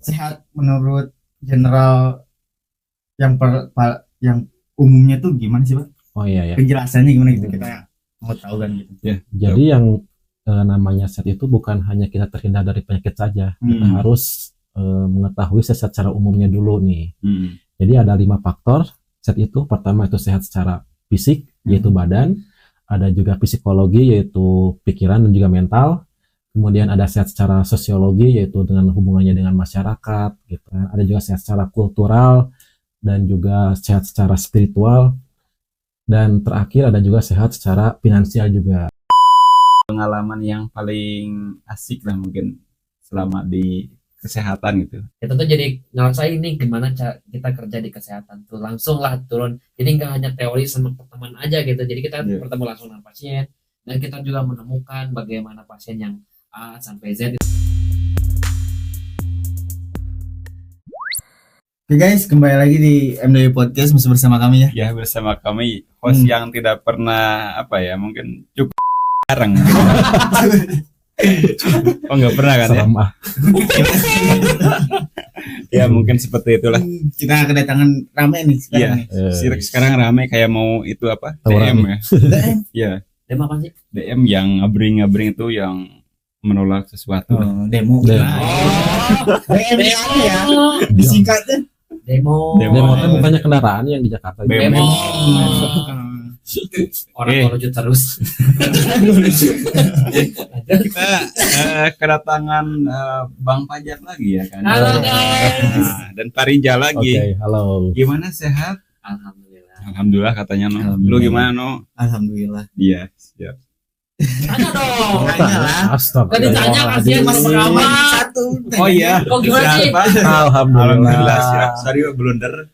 sehat menurut general yang umumnya tuh gimana sih, Pak? Oh iya ya. Penjelasannya gimana gitu, kita mau tahu kan gitu. Ya, jadi yang namanya sehat itu bukan hanya kita terhindar dari penyakit saja. Kita harus mengetahui secara umumnya dulu nih. Jadi ada 5 faktor sehat itu. Pertama itu sehat secara fisik, yaitu badan. Ada juga psikologi, yaitu pikiran dan juga mental. Kemudian ada sehat secara sosiologi, yaitu dengan hubungannya dengan masyarakat gitu. Ada juga sehat secara kultural dan juga sehat secara spiritual. Dan terakhir ada juga sehat secara finansial juga. Pengalaman yang paling asik lah mungkin selama di kesehatan gitu. Ya tentu jadi ngerasain nih gimana kita kerja di kesehatan tuh, langsung lah turun. Jadi nggak hanya teori sama teman aja gitu. Jadi kita bertemu langsung dengan pasien dan kita juga menemukan bagaimana pasien yang A sampai Z. Oke guys, kembali lagi di MDW Podcast, masih bersama kami ya. Ya, bersama kami host yang tidak pernah mungkin cukup jarang. Oh, nggak pernah kan ya? Ya mungkin seperti itulah. Kita kedatangan rame nih sekarang nih. Sekarang rame kayak mau itu apa? DM ya. Iya. DM apa sih? DM yang ngabring itu yang menolak sesuatu. Demo. DM ya. Disingkatnya Demo itu bukannya kendaraan yang di Jakarta. Demo. Orang lucu terus. Kita kedatangan Bang Fajar lagi ya kan. Halo guys. Dan Parija lagi. Oke, halo. Gimana, sehat? Alhamdulillah. Alhamdulillah katanya no. Lu gimana no? Alhamdulillah. Iya, siap. Tanya dong. Tanya lah. Kan ditanya kasihan Mas Muhammad. Satu. Oh iya. Oh gimana sih? Alhamdulillah. Siap. Sorry blunder.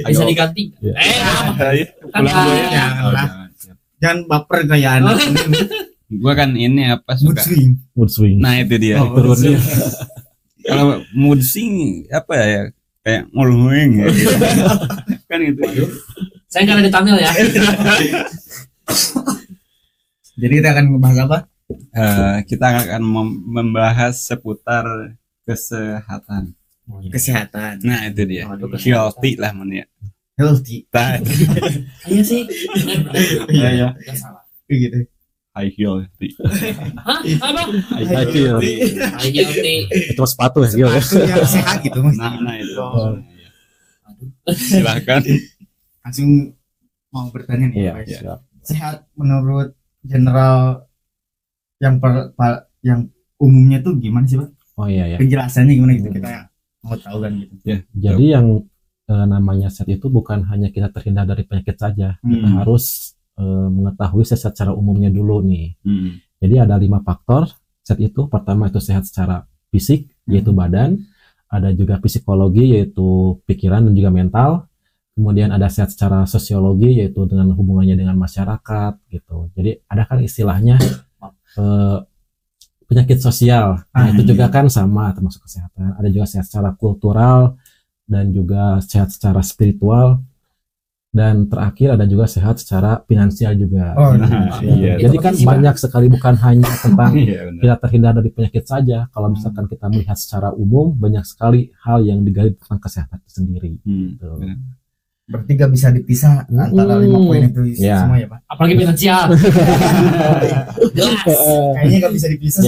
Bisa diganti. Pulang dulu ya. Janganlah. Jangan baper kayak anak ini. Gua kan ini apa Mood suka. swing. Nah, itu dia. Turunnya. Kalau mood swing apa ya? Kayak ngulung ya. Kan gitu. Saya nggak ada di Tamil ya. Jadi kita akan membahas apa? Kita akan membahas seputar kesehatan. Kesehatan. Nah, itu dia. Healthy lah ya. Healthy. Iya sih. Iya. Nggak salah. Gitu. High healthy. Hah? Apa? High heel. Healthy. Itu sepatu ya, heel ya. Yang sehat gitu mas. Nah itu. Silakan. Langsung mau bertanya nih, Iya, guys. siap. Sehat menurut general yang umumnya tuh gimana sih, Pak? Oh iya ya. Penjelasannya gimana gitu, kita mau tahu kan gitu. Ya. Jadi yang namanya sehat itu bukan hanya kita terhindar dari penyakit saja. Kita harus mengetahui secara umumnya dulu nih. Jadi ada 5 faktor sehat itu. Pertama itu sehat secara fisik, yaitu badan. Ada juga psikologi, yaitu pikiran dan juga mental. Kemudian ada sehat secara sosiologi, yaitu dengan hubungannya dengan masyarakat gitu. Jadi ada kan istilahnya penyakit sosial. Nah, itu juga kan sama termasuk kesehatan. Ada juga sehat secara kultural dan juga sehat secara spiritual. Dan terakhir ada juga sehat secara finansial juga. Iya. Jadi kan banyak sekali, bukan hanya tentang kita terhindar dari penyakit saja. Kalau misalkan kita melihat secara umum, banyak sekali hal yang digali tentang kesehatan itu sendiri. Gitu. Berarti gak bisa dipisah antara 5 poin itu semua ya, Pak? Apalagi finansial. Jelas. Kayaknya gak bisa dipisah.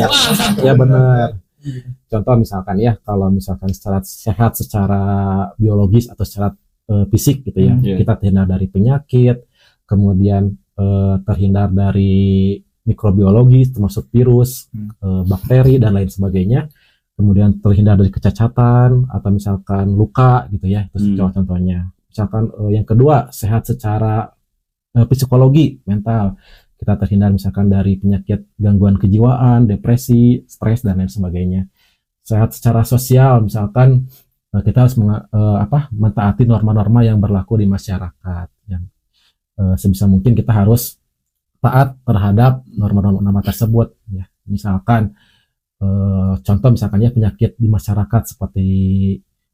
Ya benar. Contoh misalkan ya, kalau misalkan secara sehat secara biologis atau secara fisik gitu ya, kita terhindar dari penyakit, kemudian terhindar dari mikrobiologi termasuk virus, bakteri dan lain sebagainya, kemudian terhindar dari kecacatan atau misalkan luka gitu ya, itu contohnya. Misalkan yang kedua sehat secara psikologi, mental, kita terhindar misalkan dari penyakit gangguan kejiwaan, depresi, stres dan lain sebagainya. Sehat secara sosial, misalkan kita harus mentaati norma-norma yang berlaku di masyarakat. Sebisa mungkin kita harus taat terhadap norma-norma tersebut. Ya. Misalkan contoh misalkan ya penyakit di masyarakat seperti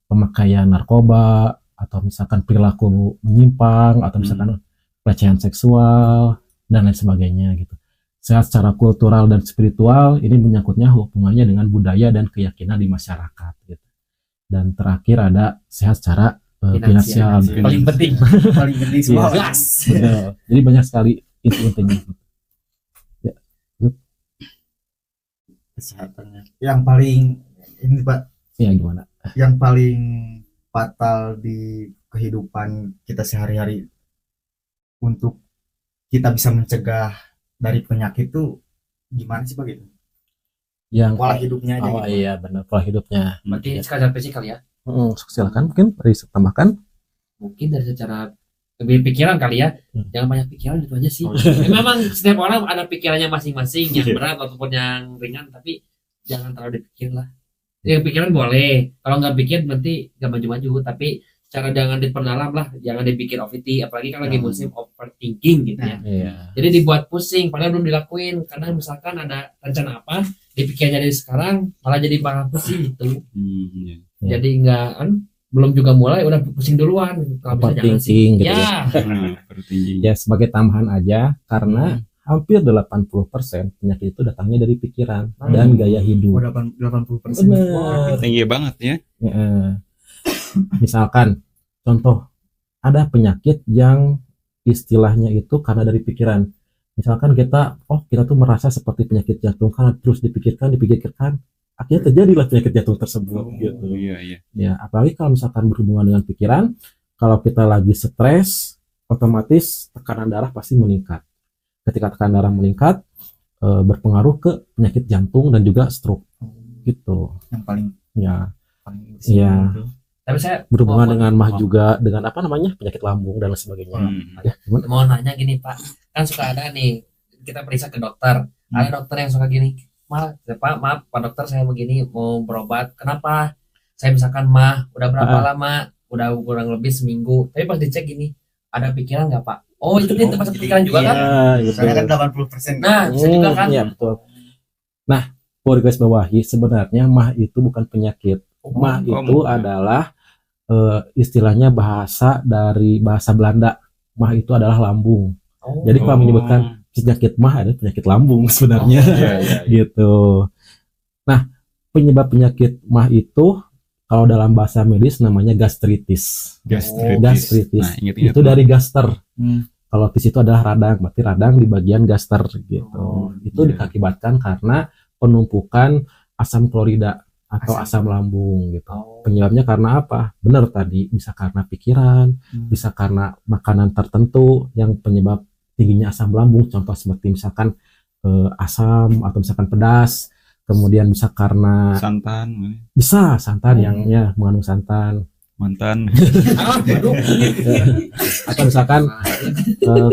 pemakaian narkoba atau misalkan perilaku menyimpang atau misalkan pelecehan seksual dan lain sebagainya gitu. sehat secara kultural dan spiritual, ini menyangkutnya hubungannya dengan budaya dan keyakinan di masyarakat gitu. Dan terakhir ada sehat secara finansial. Paling penting. Paling penting semua. Yes. Betul. Jadi banyak sekali inti-intinya. Ya. Kesehatannya. Yang paling ini Pak, Ya gimana? yang paling fatal di kehidupan kita sehari-hari untuk kita bisa mencegah dari penyakit itu gimana sih Pak gitu? Yang Pola hidupnya aja gitu. iya benar, pola hidupnya. Berarti secara fisik kali ya. Silakan mungkin bisa tambahkan. Mungkin dari secara lebih pikiran kali ya. Jangan banyak pikiran itu aja sih. Memang setiap orang ada pikirannya masing-masing, yang berat ataupun yang ringan, tapi jangan terlalu dipikir lah. Yang pikiran boleh, kalau nggak pikir berarti nggak maju-maju, tapi cara jangan diperdalam lah, jangan dipikir OVT, apalagi kan lagi musim overthinking gitu ya. Iya. Jadi dibuat pusing padahal belum dilakuin, karena misalkan ada rencana apa dipikirnya dari sekarang malah jadi malah pusing gitu. Jadi nggak kan belum juga mulai udah pusing duluan. Kalau bisa jangan sih. Overthinking gitu Ya. ya. Sebagai tambahan aja, karena hampir 80% penyakit itu datangnya dari pikiran dan gaya hidup. 80%. Benar. Tinggi banget ya. Misalkan contoh, ada penyakit yang istilahnya itu karena dari pikiran. Misalkan kita tuh merasa seperti penyakit jantung, karena terus dipikirkan, akhirnya terjadilah penyakit jantung tersebut gitu. Iya. Ya, apalagi kalau misalkan berhubungan dengan pikiran, kalau kita lagi stres, otomatis tekanan darah pasti meningkat. Ketika tekanan darah meningkat, berpengaruh ke penyakit jantung dan juga stroke gitu. Yang paling Ya. Tapi saya Berhubungan dengan mah juga dengan penyakit lambung dan lain sebagainya. Ya, gimana? mau nanya gini Pak, kan suka ada nih kita periksa ke dokter, ada dokter yang suka gini, maaf Pak dokter, saya begini mau berobat, kenapa? Saya misalkan udah berapa lama? Udah kurang lebih seminggu, tapi pas dicek gini, ada pikiran nggak Pak? Oh itu dia termasuk pikiran juga kan? Soalnya kan 80%. Nah bisa juga kan? Ya betul. Nah, perlu guys bawahi, sebenarnya mah itu bukan penyakit. Mah itu adalah istilahnya bahasa dari bahasa Belanda. Mah itu adalah lambung. Jadi kalau menyebutkan penyakit mah adalah penyakit lambung sebenarnya. Gitu. Nah, penyebab penyakit mah itu kalau dalam bahasa medis namanya gastritis. Gastritis. Nah, ingat-ingat itu dari gaster. Kalau tis itu adalah radang, berarti radang di bagian gaster gitu. Itu diakibatkan karena penumpukan asam klorida atau asam lambung gitu. Penyebabnya karena apa? Benar tadi, bisa karena pikiran, bisa karena makanan tertentu yang penyebab tingginya asam lambung, contoh seperti misalkan asam atau misalkan pedas, kemudian bisa karena santan yang mengandung santan, mantan atau misalkan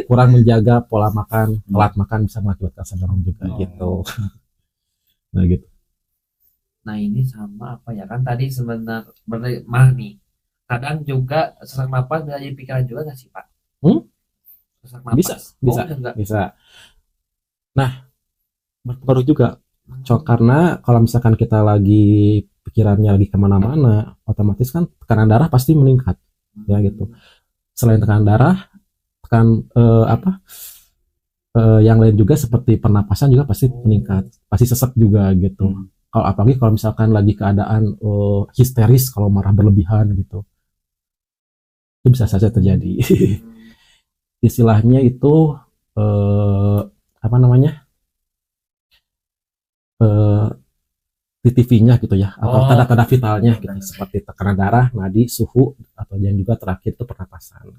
kurang menjaga pola makan, telat makan bisa mengakibatkan asam lambung juga gitu. Nah gitu. Nah ini sama apa ya, kan tadi sebenarnya mah nih kadang juga sesak napas bisa jadi pikiran juga nggak sih Pak? Sesak napas Bisa. Nah berpengaruh juga, karena kalau misalkan kita lagi pikirannya lagi kemana-mana, otomatis kan tekanan darah pasti meningkat ya gitu. Selain tekanan darah, yang lain juga seperti pernapasan juga pasti meningkat, pasti sesak juga gitu. Kalau apalagi kalau misalkan lagi keadaan histeris, kalau marah berlebihan gitu, itu bisa saja terjadi. Istilahnya itu TTV-nya gitu ya, atau tanda-tanda vitalnya gitu, seperti tekanan darah, nadi, suhu, atau yang juga terakhir itu pernapasan.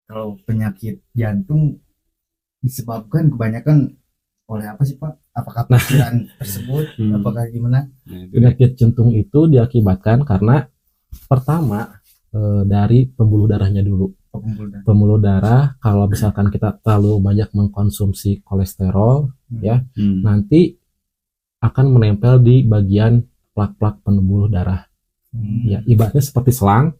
Kalau penyakit jantung disebabkan kebanyakan oleh apa sih Pak? Apakah pikiran tersebut? Apakah gimana? Penyakit jantung itu diakibatkan karena pertama dari pembuluh darahnya dulu. Pembuluh darah, kalau misalkan kita terlalu banyak mengkonsumsi kolesterol, nanti akan menempel di bagian plak-plak pembuluh darah. Ya, ibaratnya seperti selang.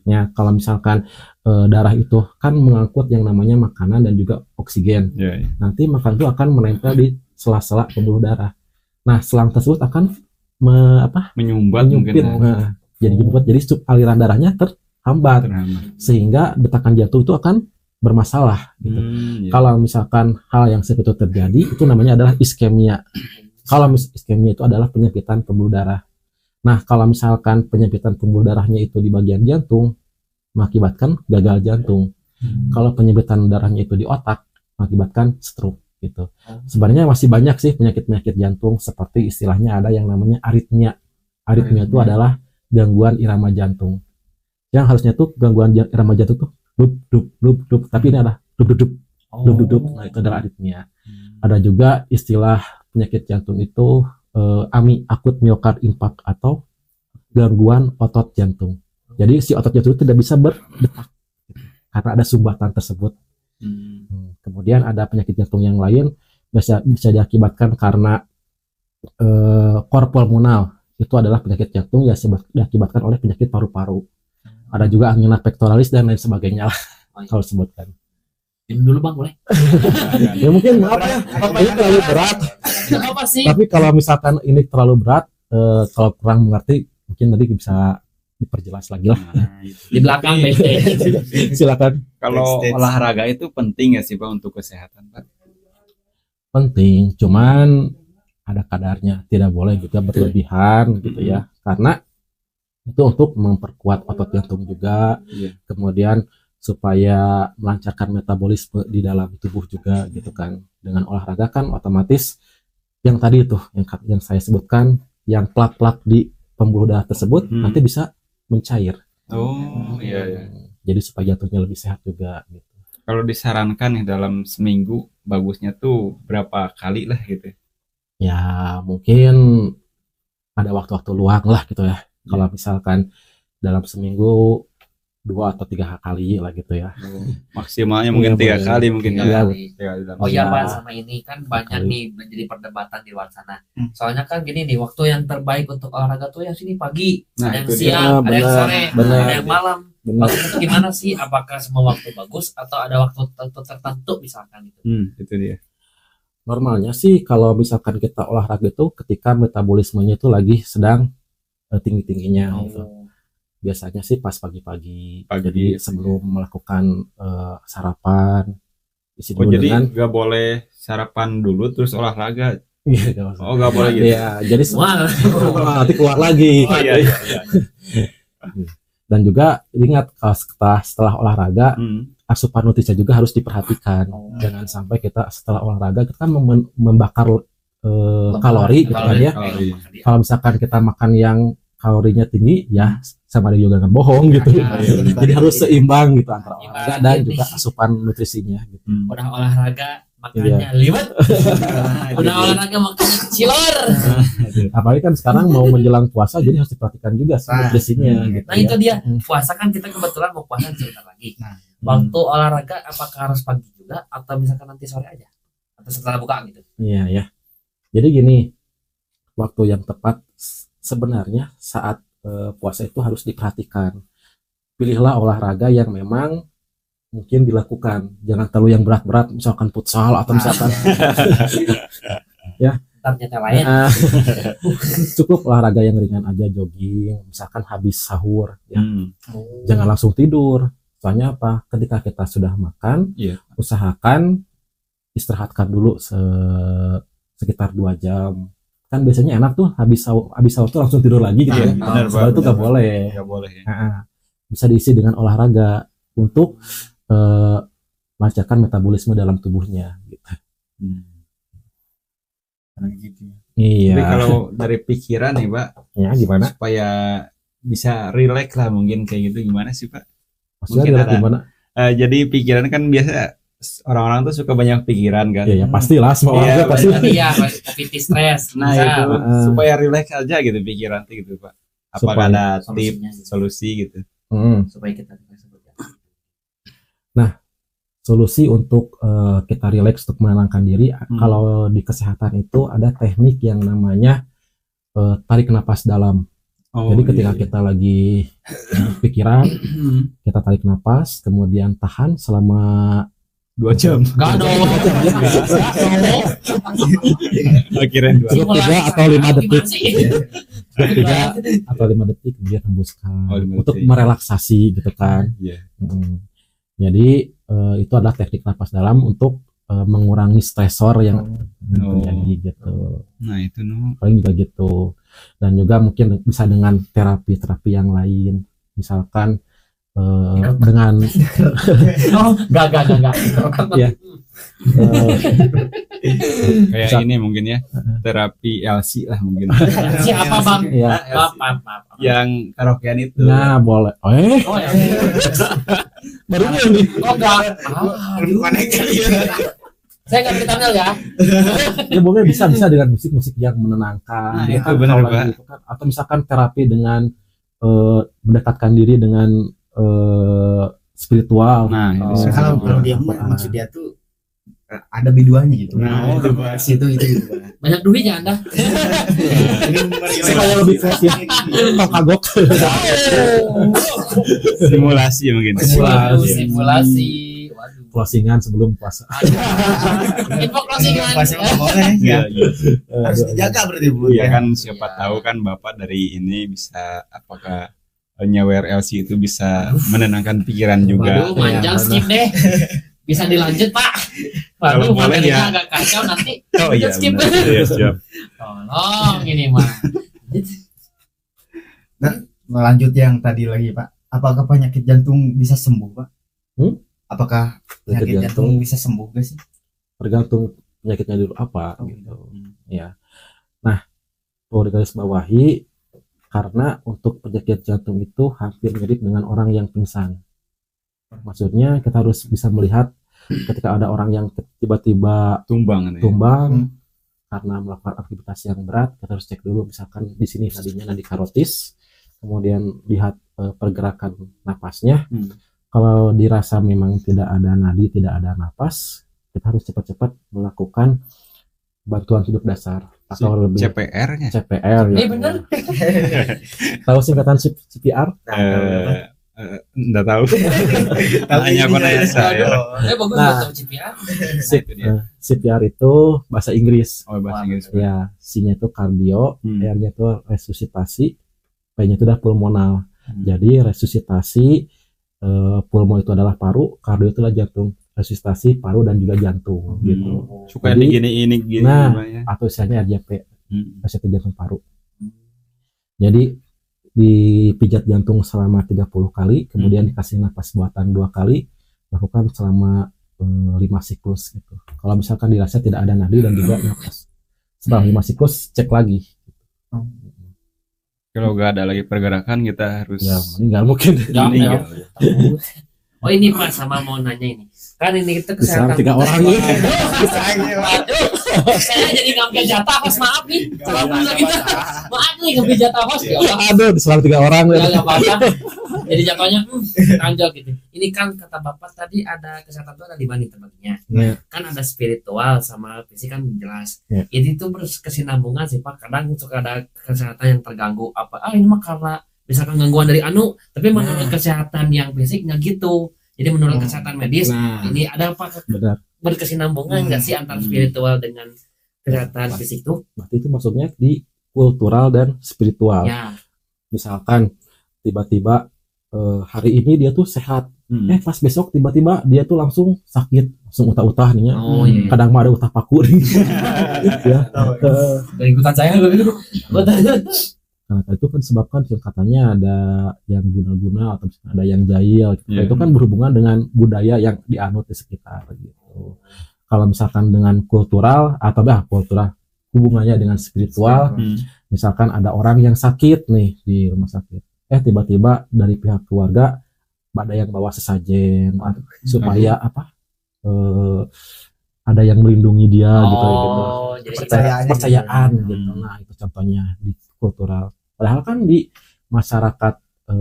Ya, kalau misalkan darah itu kan mengangkut yang namanya makanan dan juga oksigen. Nanti makanan itu akan menempel di sela-sela pembuluh darah. Nah, selang tersebut akan menyumpit. Jadi aliran darahnya terhambat, sehingga detakan jantung itu akan bermasalah gitu. Iya. Kalau misalkan hal yang seperti itu terjadi, itu namanya adalah iskemia. Kalau iskemia itu adalah penyempitan pembuluh darah. Nah, kalau misalkan penyempitan pembuluh darahnya itu di bagian jantung, mengakibatkan gagal jantung. Kalau penyempitan darahnya itu di otak, mengakibatkan stroke gitu. Sebenarnya masih banyak sih penyakit-penyakit jantung, seperti istilahnya ada yang namanya aritmia. Aritmia itu adalah gangguan irama jantung. Yang harusnya tuh gangguan irama jantung tuh dup, tapi ini adalah dup. Nah, itu adalah aritmia. Ada juga istilah penyakit jantung itu AMI, akut myocard infarct, atau gangguan otot jantung. Jadi si otot jantung itu tidak bisa berdetak karena ada sumbatan tersebut. Kemudian ada penyakit jantung yang lain bisa diakibatkan karena cor pulmonal. Itu adalah penyakit jantung yang diakibatkan oleh penyakit paru-paru. Ada juga angina pectoralis dan lain sebagainya lah kalau sebutkan. Minum dulu Bang, boleh? Ya mungkin maaf ya, ini terlalu berat. Apa sih? Tapi kalau misalkan ini terlalu berat, kalau kurang mengerti, mungkin nanti bisa diperjelas lagi lah. Di belakang backstage. Silakan. Kalau Backstage. olahraga itu penting ya sih Pak untuk kesehatan Pak? Penting, cuman ada kadarnya, tidak boleh juga berlebihan gitu ya, karena itu untuk memperkuat otot jantung juga, kemudian supaya melancarkan metabolisme di dalam tubuh juga gitu kan. Dengan olahraga kan otomatis yang tadi itu yang saya sebutkan, yang plak-plak di pembuluh darah tersebut nanti bisa mencair. Oh iya. Jadi supaya jantungnya lebih sehat juga gitu. Kalau disarankan nih dalam seminggu bagusnya tuh berapa kali lah gitu? Ya mungkin ada waktu-waktu luang lah gitu ya. Kalau misalkan dalam seminggu 2 atau 3 kali lah gitu ya. Maksimalnya mungkin Iya, 3 boleh. kali mungkin Iya, ya. betul. 3 kali dalam Oh iya Iya. Pak, sama ini kan banyak Kali. nih menjadi perdebatan di luar sana. Soalnya kan gini nih, waktu yang terbaik untuk olahraga tuh yang sini pagi, Nah, ada yang itu dia. siang, ada yang Benar, sore, benar. ada yang malam. Benar. Waktu itu gimana sih? Apakah semua waktu bagus atau ada waktu tertentu misalkan gitu? Itu dia. Normalnya sih kalau misalkan kita olahraga itu ketika metabolismenya itu lagi sedang tinggi-tingginya gitu. Biasanya sih pas pagi-pagi. Pagi. Jadi sebelum melakukan sarapan, isi Oh dulu jadi dengan nggak boleh sarapan dulu terus olahraga? Iya, nggak masalah. Oh nggak boleh gitu? Iya, jadi Wah, nanti keluar lagi. Oh iya. Dan juga ingat kalau setelah olahraga asupan nutrisi juga harus diperhatikan. Jangan sampai kita setelah olahraga kita kan membakar kalori gitu kan ya. Kalau misalkan kita makan yang kalorinya tinggi ya sama dia juga kan bohong gitu. Jadi harus seimbang gitu antara olahraga dan juga asupan nutrisinya gitu. udah olahraga makannya liwet, udah olahraga makannya cilor. Apalagi kan sekarang mau menjelang puasa jadi harus diperhatikan juga nutrisinya gitu. Nah itu dia, puasa kan kita kebetulan mau puasa sebentar lagi. Waktu olahraga apakah harus pagi juga atau misalkan nanti sore aja atau setelah buka gitu? Iya ya. Jadi gini, waktu yang tepat sebenarnya saat puasa itu harus diperhatikan. Pilihlah olahraga yang memang mungkin dilakukan. Jangan terlalu yang berat-berat, misalkan futsal atau misalkan ya. Ternyata lain. Cukup olahraga yang ringan aja, jogging, misalkan habis sahur. Ya. Jangan langsung tidur. Soalnya apa? Ketika kita sudah makan, usahakan istirahatkan dulu sekitar 2 jam. Kan biasanya enak tuh habis sahur tuh langsung tidur lagi gitu ya. Soalnya itu nggak boleh. Nggak boleh ya. Bisa diisi dengan olahraga untuk melancarkan metabolisme dalam tubuhnya. Gitu. Gitu. Iya. Tapi kalau dari pikiran nih Pak, Ya gimana? supaya bisa rileks lah mungkin kayak gitu gimana sih Pak? Maksudnya Mungkin ada. gimana? Jadi pikiran kan biasa orang-orang tuh suka banyak pikiran kan. Ya pastilah semua Iya, orang pasti. Iya, COVID stres. Nah bisa. itu supaya rileks aja gitu pikiran tuh gitu Pak. Apakah Supaya ada solusinya tips, gitu. solusi gitu? Supaya kita bisa seperti apa. Solusi untuk kita rileks untuk menenangkan diri, kalau di kesehatan itu ada teknik yang namanya tarik napas dalam. Jadi ketika kita lagi pikiran, kita tarik napas, kemudian tahan selama 2 jam. Enggak dong. Akhirnya 2 jam. 3 atau 5 detik. Gimana sih? 3 atau 5 detik kemudian hembuskan Oh, 5 untuk detik. merelaksasi gitu kan. Iya. Jadi itu adalah teknik napas dalam untuk mengurangi stresor yang terjadi gitu. Nah itu no. Paling juga gitu. Dan juga mungkin bisa dengan terapi-terapi yang lain, misalkan dengan Oh, enggak. Ya. Kayak Bisa- ini mungkin ya, terapi LC lah mungkin. Siapa Bang? ya. Maaf. Yang karaokean itu. Nah, boleh. Oh ya. Baru nih. Oh enggak. Mana kali ya? Saya enggak bertanya ya. Ya boleh, bisa dengan musik-musik yang menenangkan. Nah, Ya itu kan, benar, kalau Pak. gitu kan. Atau misalkan terapi dengan mendekatkan diri dengan spiritual. Nah, itu Oh, sih. Kalau dia Al-Quran. maksud dia tuh ada biduannya gitu. Nah, itu situ itu. Banyak duitnya Anda. Saya lebih close ya. Kalau kagok. Simulasi mungkin. Simulasi. Waduh. Closingan sebelum puasa. Info closing kan. Pas yang boleh Iya, ya. iya. Harus dijaga berarti Bu. Iya kan, siapa Iya. tahu kan Bapak dari ini bisa apakah nyawer LC itu bisa menenangkan pikiran juga. Waduh, manjang skip deh. Bisa dilanjut, Pak. Kalau Waduh, boleh materinya ya. agak kacau nanti. Oh iya, Skip. benar. Iya, siap. Tolong ini mah. Melanjut yang tadi lagi Pak. Apakah penyakit jantung bisa sembuh Pak? Apakah penyakit jantung bisa sembuh gak sih? Tergantung penyakitnya dulu apa Oh, gitu. Ya. Nah, perlu digarisbawahi karena untuk penyakit jantung itu hampir mirip dengan orang yang pingsan. Maksudnya kita harus bisa melihat ketika ada orang yang tiba-tiba Tumbang nih. tumbang karena melakukan aktivitas yang berat, kita harus cek dulu misalkan di sini nadinya nadi karotis, kemudian lihat pergerakan napasnya. Kalau dirasa memang tidak ada nadi, tidak ada napas, kita harus cepat-cepat melakukan bantuan hidup dasar atau lebih CPR-nya. CPR ya. Ini bener. Tahu singkatan CPR? Enggak tahu. Hanya apa nanya saya. Bagus Nah. buat tahu CPR. Itu dia. CPR itu bahasa Inggris. Oh, bahasa Inggris. Ya, C-nya itu kardio, R-nya itu resusitasi, P-nya itu adalah pulmonal. Jadi resusitasi pulmo itu adalah paru, kardio itu adalah jantung, resusitasi paru dan juga jantung gitu. Suka Jadi, digini gini nah, namanya. atau istilahnya RJP, resusitasi jantung paru. Jadi dipijat jantung selama 30 kali, kemudian dikasih napas buatan 2 kali, lakukan selama 5 siklus gitu. Kalau misalkan dirasa tidak ada nadi dan juga napas, setelah 5 siklus cek lagi. Kalau nggak ada lagi pergerakan kita harus Ya meninggal mungkin. meninggal. Oh ini Pak, sama mau nanya ini. Kan ini kita Diserang kesehatan. 3 orang nih. Waduh, saya jadi ngambil jatah host, maaf nih. Salah dulu kita. Maaf nih ngambil jatah host ya Allah. Aduh, diserang 3 orang. Ya nggak apa-apa. Jadi jatuhnya tanjol gitu. Ini kan kata Bapak tadi ada kesehatan itu ada 5 nih terbaginya. Ya. Kan ada spiritual sama fisik kan jelas. Ya. Itu tuh berkesinambungan sih Pak. Kadang suka ada kesehatan yang terganggu apa. Ini mah karena misalkan gangguan dari tapi menurut kesehatan yang fisik nggak gitu. Jadi menurut kesehatan medis ini ada apa Benar. berkesinambungan nggak sih antara spiritual dengan kesehatan fisik tuh? Berarti itu masuknya di kultural dan spiritual. Ya. Misalkan tiba-tiba hari ini dia tuh sehat, pas besok tiba-tiba dia tuh langsung sakit, langsung utah-utah nih ya. Oh iya. Kadang mah ada utah paku nih. Ya. Gak ikutan saya gitu. Nah, itu kan disebabkan katanya ada yang guna-guna atau misalnya ada yang jahil. Gitu. Yeah. Itu kan berhubungan dengan budaya yang dianut di sekitar gitu. Kalau misalkan dengan kultural atau kultural hubungannya dengan spiritual, misalkan ada orang yang sakit nih di rumah sakit, tiba-tiba dari pihak keluarga ada yang bawa sesajen supaya ada yang melindungi dia gitu. Jadi Kepercayaan gitu. Nah itu contohnya di kultural. Padahal kan di masyarakat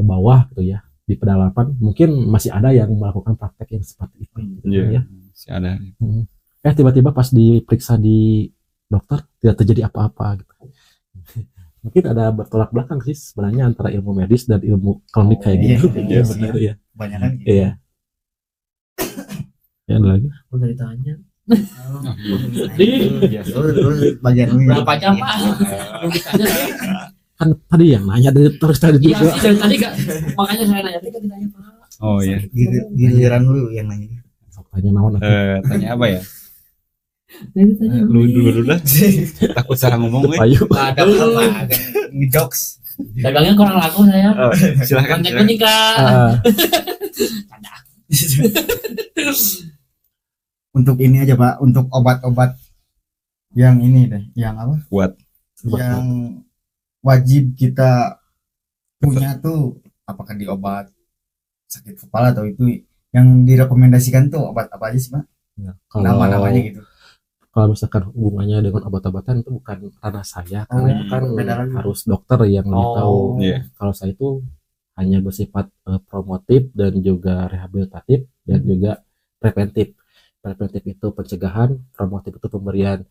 bawah gitu ya, di pedalaman mungkin masih ada yang melakukan praktek yang seperti itu gitu, ya. Masih ada. Tiba-tiba pas diperiksa di dokter tidak terjadi apa-apa gitu. Mungkin ada bertolak belakang sih sebenarnya antara ilmu medis dan ilmu klinik kayak gitu. Iya, benar ya. Banyak kan gitu. Iya. Ya ada lagi. udah ditanya Bagian berapa jam Pak? Belum ditanya saya. Kan tadi yang nanya dari terus tadi Iya juga. sih dari tadi gak, makanya saya nanya tadi kan ditanya Pak. Oh iya. Giliran dulu yang nanya. tanya naon atuh. Tanya apa ya? Jadi tanya Lu dulu dah. Takut salah ngomong we. Ayo. ada apa? ngejokes. Dagangnya kurang laku saya. Oh, silakan. Kontak nikah. Ah, Untuk ini aja Pak, untuk obat-obat yang ini deh, yang apa? Kuat. Yang wajib kita punya tuh, apakah di obat sakit kepala atau itu yang direkomendasikan tuh obat apa aja sih Pak? ya, Nama-namanya gitu. kalau misalkan hubungannya dengan obat-obatan itu bukan ranah saya, karena itu kan beda lagi. harus dokter yang lebih Oh. tahu. Iya. Kalau saya itu hanya bersifat promotif dan juga rehabilitatif dan juga preventif. Preventif itu pencegahan, promotif itu pemberian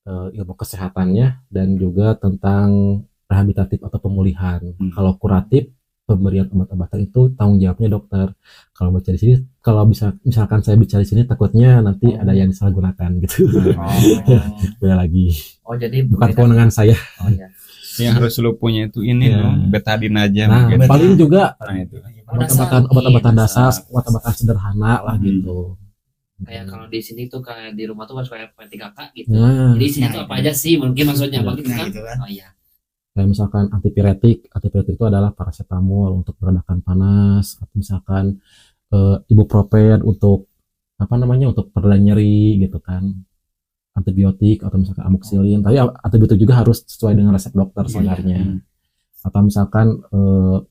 ilmu kesehatannya, dan juga tentang rehabilitatif atau pemulihan. Kalau kuratif, pemberian obat-obatan itu tanggung jawabnya dokter. Kalau baca di sini, kalau misalkan saya bicara di sini, takutnya nanti ada yang disalahgunakan gitu. Beda lagi. Oh jadi Bukan beda. kewenangan saya. Oh iya. Yang harus lu punya itu ini Iya. loh, betadine aja Nah, mungkin. paling juga Nah, itu. obat-obatan dasar, obat-obatan sederhana lah Hmm. gitu. Kayak kalau di sini tuh kayak di rumah tuh kayak P3K gitu. Nah, Jadi sini tuh apa aja sih? Mungkin maksudnya Iya. apa gitu Nah, kan? gitu kan. Oh iya. kayak misalkan antipiretik itu adalah paracetamol untuk meredakan panas, atau misalkan ibuprofen untuk apa namanya, untuk pereda nyeri gitu kan, antibiotik atau misalkan amoxicillin. Tapi antibiotik juga harus sesuai dengan resep dokter sebenarnya. Atau misalkan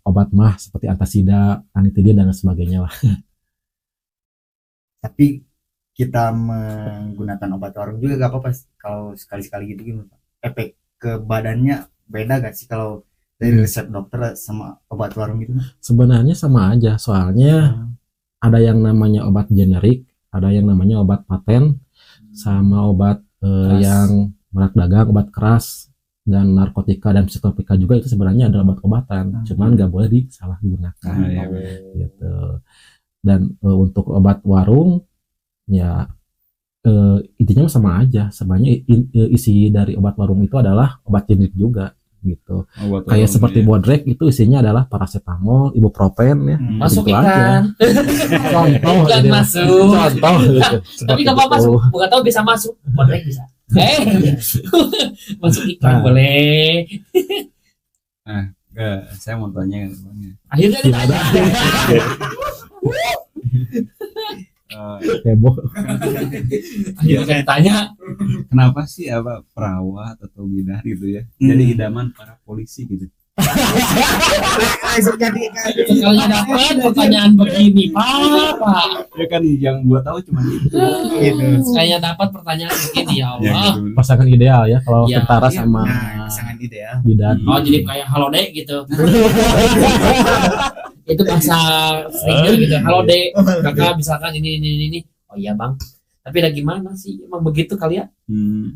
obat mah seperti antasida, anitidin dan sebagainya lah. Tapi kita menggunakan obat warung juga gak apa-apa kalau sekali-sekali gitu gimana Pak? Efek ke badannya beda gak sih kalau dari resep dokter sama obat warung gitu? Sebenarnya sama aja, soalnya ada yang namanya obat generik, ada yang namanya obat paten, sama obat Keras. yang merak dagang, obat keras, dan narkotika dan psikotropika juga itu sebenarnya adalah obat-obatan, cuman nggak boleh disalahgunakan Nah, iya, gitu. Dan untuk obat warung ya intinya sama aja, sebenarnya isi dari obat warung itu adalah obat generik juga gitu. Obat Kayak warung, seperti iya. Bodrek itu isinya adalah paracetamol, ibuprofen ya. Masuk Gitu aja. iklan. Contoh Iklan ini. masuk. Contoh gitu. Tapi nggak apa-apa, Seperti itu. bukan tahu bisa masuk. Boleh bisa. Masuk iklan Nah. boleh. Enggak, saya mau tanya. Akhirnya ditanya. Heboh. Akhirnya ditanya. Kenapa sih apa perawat atau bidan gitu ya? Jadi idaman para polisi gitu. Langsung jadi Sekali dapat pertanyaan begini, Pak. Ya kan yang gua tahu cuma itu. gitu. Kayaknya dapat pertanyaan begini ya Ya, Allah. gitu. Pasangan ideal ya kalau Iya, tentara Iya, sama nah, sangat ideal. bidan. Oh jadi kayak halo dek gitu. Itu bahasa seringnya gitu. Halo dek, kakak misalkan ini. Oh iya bang. Tapi ada gimana sih? Emang begitu kali ya?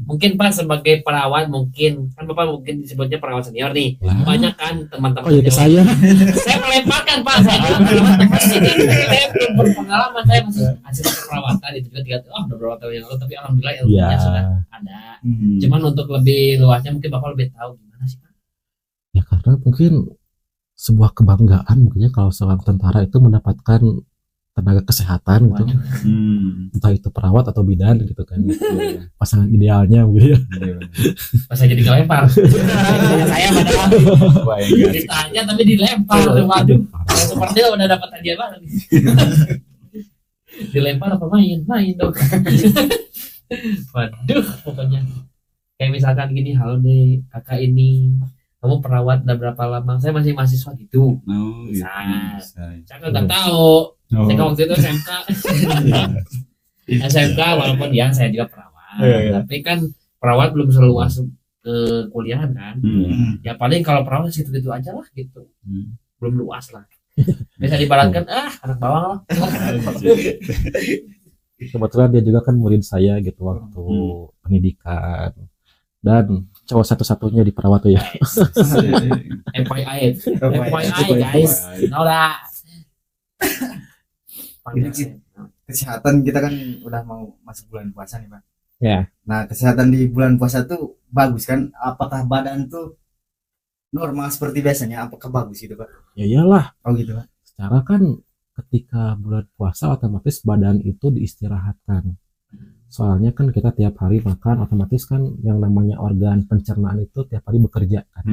Mungkin Pak sebagai perawat mungkin kan Bapak mungkin disebutnya perawat senior nih. Lah. Banyak kan teman-teman. Oh ya ke saya. Saya melemparkan Pak. Saya juga perawat ini. Saya belum berpengalaman. Saya masih asisten perawatan itu juga udah beberapa tahun yang lalu. Tapi alhamdulillah ilmunya Ya. sudah ada. Cuman untuk lebih luasnya mungkin Bapak lebih tahu gimana sih Pak? Ya karena mungkin sebuah kebanggaan mungkinnya kalau seorang tentara itu mendapatkan tenaga kesehatan gitu. Entah itu perawat atau bidan gitu kan. Pasangan idealnya gitu ya. Pas saya jadi kelempar. Saya padahal Wah, ya, ditanya tapi dilempar. Waduh. Saya seperti udah dapat hadiah banget. Dilempar apa main? Main dong. Waduh, pokoknya kayak misalkan gini, halo deh kakak ini, kamu perawat udah berapa lama? Saya masih mahasiswa gitu. Oh, Bisa. bisa. Saya kan nggak tahu. Oh. Saya kan waktu itu SMK. SMK walaupun ya saya juga perawat. Iya. Tapi kan perawat belum seluas kuliahan kan. Ya paling kalau perawat situ-situ aja lah gitu. Belum luas lah. Bisa dibaratkan anak bawang lah. Kebetulan dia juga kan murid saya gitu waktu pendidikan. Dan cowok satu-satunya di perawat tuh ya. FYI guys. Know that. Kesehatan kita kan udah mau masuk bulan puasa nih Pak. Ya. Nah kesehatan di bulan puasa tuh bagus kan? Apakah badan tuh normal seperti biasanya? Apakah bagus gitu Pak? Ya iyalah. Oh gitu Pak. Secara kan ketika bulan puasa otomatis badan itu diistirahatkan. Soalnya kan kita tiap hari makan, otomatis kan yang namanya organ pencernaan itu tiap hari bekerja kan.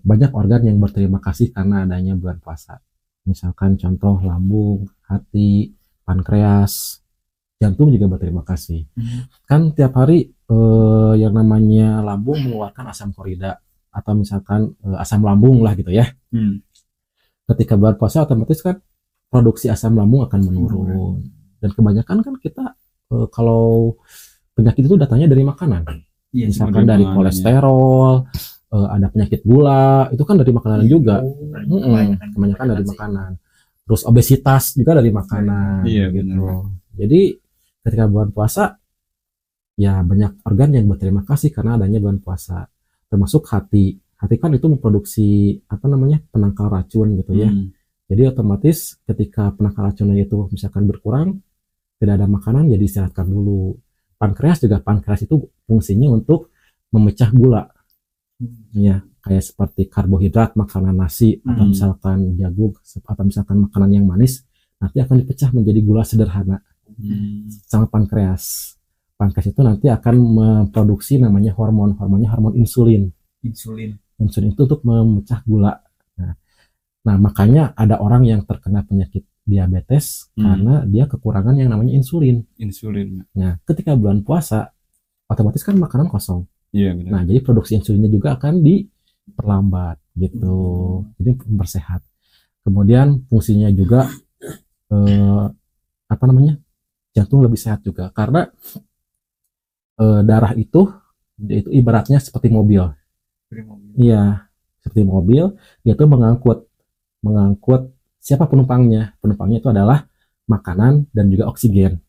Banyak organ yang berterima kasih karena adanya bulan puasa. Misalkan contoh lambung, hati, pankreas, jantung juga berterima kasih. Kan tiap hari yang namanya lambung mengeluarkan asam klorida atau misalkan asam lambung lah gitu ya. Ketika bulan puasa otomatis kan produksi asam lambung akan menurun. Dan kebanyakan kan kita kalau penyakit itu datangnya dari makanan. Misalkan dari kolesterol, ada penyakit gula, itu kan dari makanan juga. Kebanyakan dari makanan. Terus obesitas juga dari makanan. Gitu. Jadi ketika bulan puasa, ya banyak organ yang berterima kasih karena adanya bulan puasa. Termasuk hati. Hati kan itu memproduksi penangkal racun gitu ya. Jadi otomatis ketika penangkal racunnya itu misalkan berkurang, tidak ada makanan, jadi istirahatkan dulu. Pankreas itu fungsinya untuk memecah gula. Ya, kayak seperti karbohidrat, makanan nasi, atau misalkan jagung, atau misalkan makanan yang manis, nanti akan dipecah menjadi gula sederhana. Sama pankreas. Pankreas itu nanti akan memproduksi namanya hormonnya hormon insulin. Insulin itu untuk memecah gula. Nah, makanya ada orang yang terkena penyakit diabetes karena dia kekurangan yang namanya insulin. Nah, ketika bulan puasa, otomatis kan makanan kosong. Nah, jadi produksi insulinnya juga akan diperlambat gitu. Jadi bersehat. Kemudian fungsinya juga jantung lebih sehat juga karena darah itu ibaratnya seperti mobil. Iya, seperti mobil, dia tuh mengangkut siapa penumpangnya. Penumpangnya itu adalah makanan dan juga oksigen.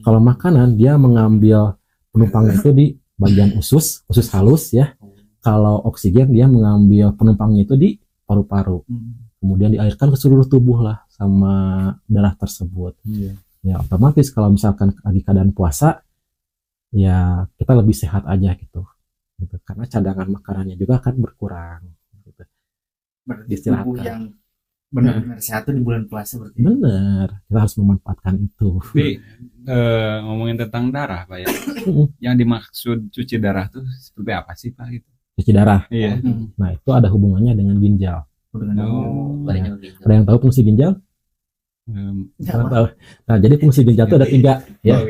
Kalau makanan, dia mengambil penumpangnya itu di bagian usus halus ya. Kalau oksigen, dia mengambil penumpangnya itu di paru-paru. Kemudian dialirkan ke seluruh tubuh lah sama darah tersebut. Ya otomatis kalau misalkan lagi keadaan puasa, ya kita lebih sehat aja gitu. Karena cadangan makanannya juga akan berkurang. Gitu. Berarti tubuh yang benar-benar sehat itu di bulan puasa berarti. Benar, kita harus memanfaatkan itu. Tapi ngomongin tentang darah, Pak ya. Yang dimaksud cuci darah tuh seperti apa sih, Pak gitu? Cuci darah. Iya. Nah, itu ada hubungannya dengan ginjal. Ada yang tahu fungsi ginjal? Tahu. Nah, jadi fungsi ginjal itu ada 3 ya.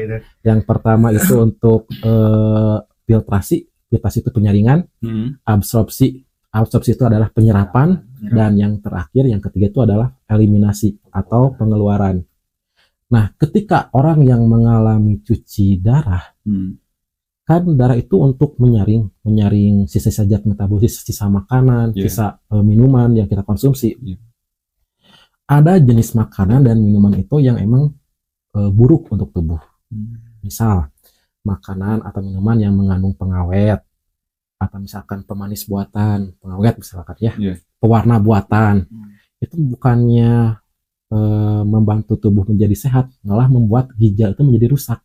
Yang pertama itu untuk filtrasi itu penyaringan, absorpsi itu adalah penyerapan, dan yang terakhir yang ketiga itu adalah eliminasi atau pengeluaran. Nah, ketika orang yang mengalami cuci darah, kan darah itu untuk menyaring sisa zat metabolis, sisa makanan, sisa minuman yang kita konsumsi. Ada jenis makanan dan minuman itu yang emang buruk untuk tubuh. Misal makanan atau minuman yang mengandung pengawet, atau misalkan pemanis buatan, pengawet misalkan ya, pewarna buatan, itu bukannya membantu tubuh menjadi sehat, malah membuat ginjal itu menjadi rusak.